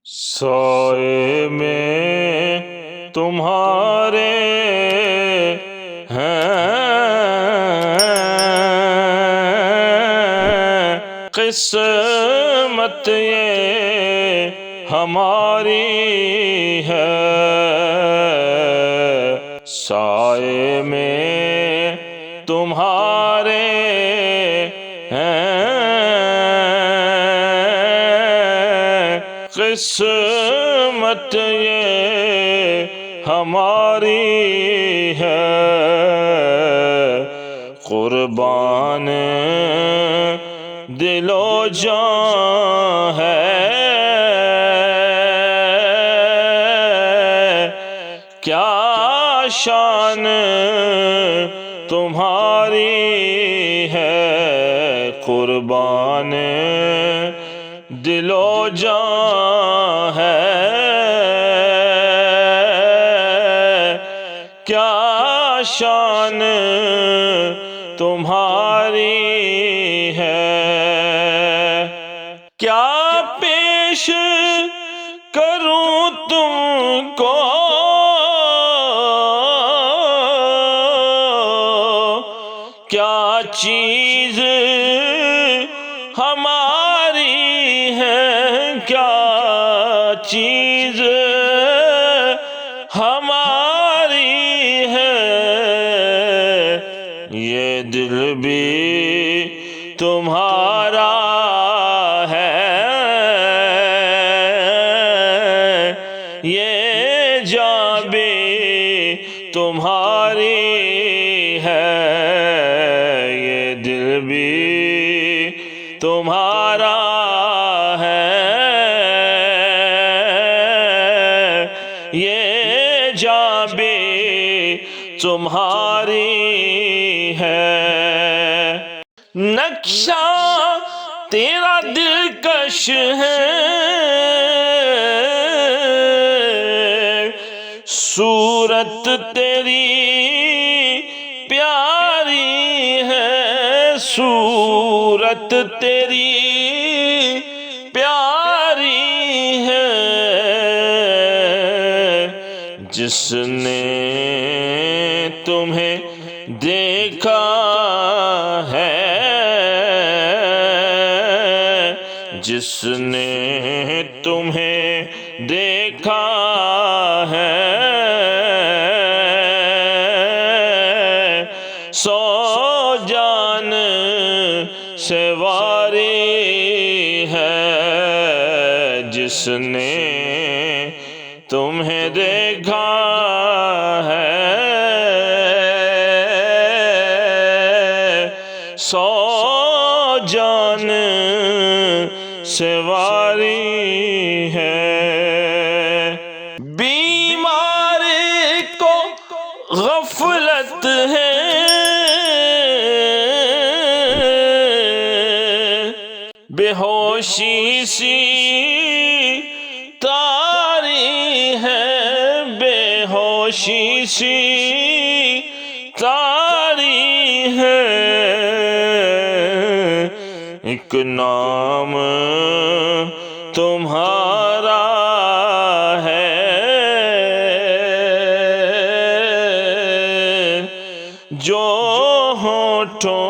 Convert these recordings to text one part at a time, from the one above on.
سائے میں تمہارے ہیں قسمت یہ ہماری ہے، سائے میں تمہارے ہیں قسمت یہ ہماری ہے، قربان دل و جان ہے، کیا شان تمہاری ہے، قربان دل و جان ہے، کیا شان تمہاری ہے، کیا پیش کروں تم کو کیا چیز ہماری ہے، کیا چیز ہماری ہے، یہ دل بھی تمہارا ہے، یہ جان بھی تمہاری ہے، یہ دل بھی تمہارا ہے، یہ جان بھی تمہاری ہے، نقشہ تیرا دلکش ہے، صورت تیری پیاری ہے، صورت تیری پیاری ہے، جس نے تمہیں دیکھا ہے، جس نے تمہیں دیکھا ہے، سو جان سے واری ہے، جس نے تمہیں دیکھا ہے، سو جان سے واری ہے، بیمار کو غفلت ہے، بے ہوشی سی تاری ہے، بے ہوشی سی تاری ہے، ایک نام تمہارا ہے، جو ہونٹوں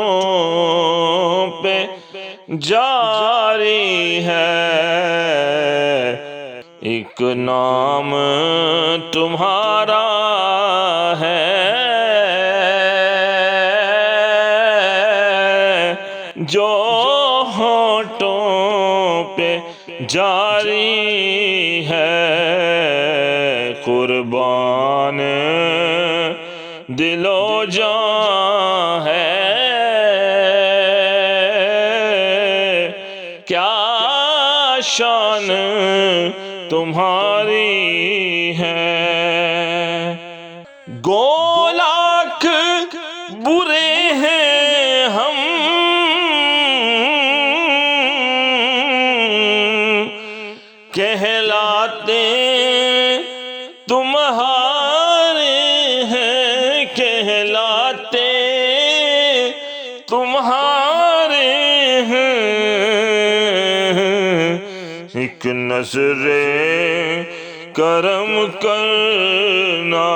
پہ جاری ہے، ایک نام تمہارا ہے، جو ہونٹوں پہ جاری ہے، قربان دل و جان ہے، کیا شان تمہاری ہے، گو لاکھ برے ہیں ہم کہلاتے تمہارے ہیں، کہلاتے تمہارے ہیں، ایک ایک نظر کرم کرنا،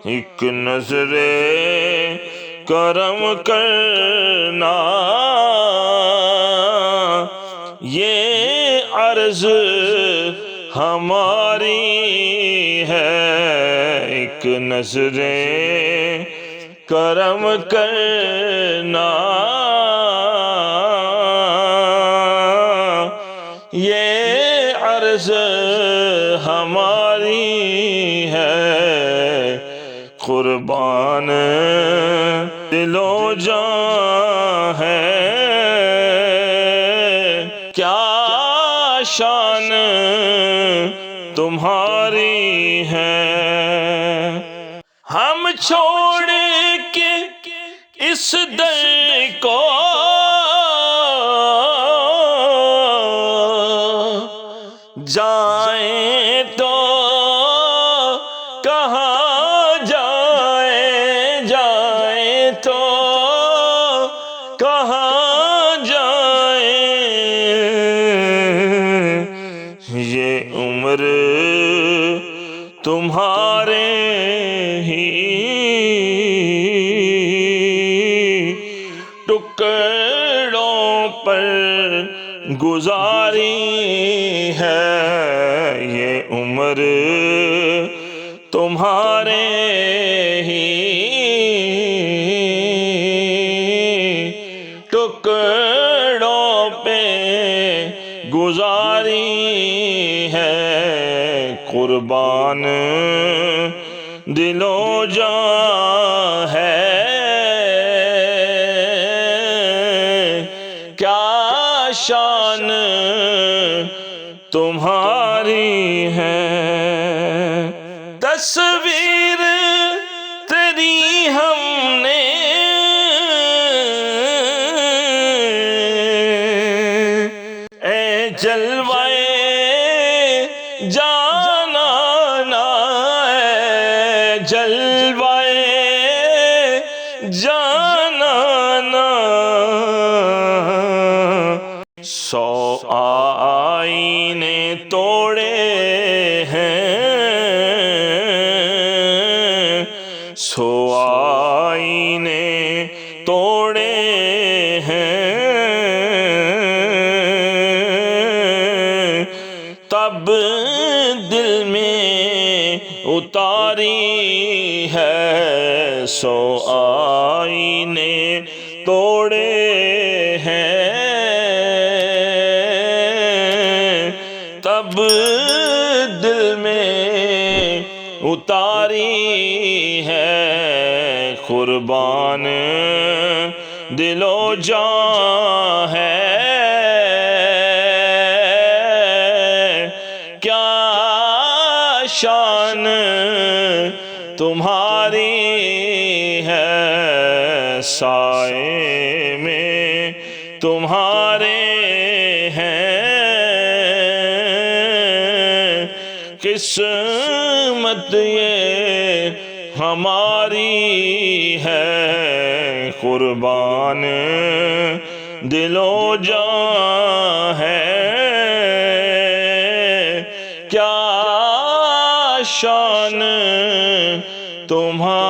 ایک نظر کرم کرنا، یہ عرض ہماری ہے، ایک نظر کرم کرنا، یہ عرض ہماری ہے، قربان دل و جاں ہے، کیا شان تمہاری ہے، ہم چھوڑ کے اس در کو جائیں تو کہاں جائیں، جائیں تو کہاں جائیں، یہ عمر تمہارے ہی ٹکڑوں پر گزاری ہے، یہ عمر تمہارے ہی ٹکڑوں پہ گزاری ہے، قربان دل و جاں ہے، کیا شان تمہاری ہے، تصویر تیری ہم نے اے جلوائے جانانا، اے جلوائے جانانا، 100 آئینے توڑے ہیں، 100 آئینے توڑے ہیں، تب دل میں اتاری ہے، 100 آئینے توڑے ہیں، تب دل میں اتاری ہے، قربان دل و جاں ہے، کیا شان تمہاری ہے، سائے میں تمہارے ہیں، قسمت یہ ہماری ہے، قربان دل و جاں ہے، کیا شان تمہاری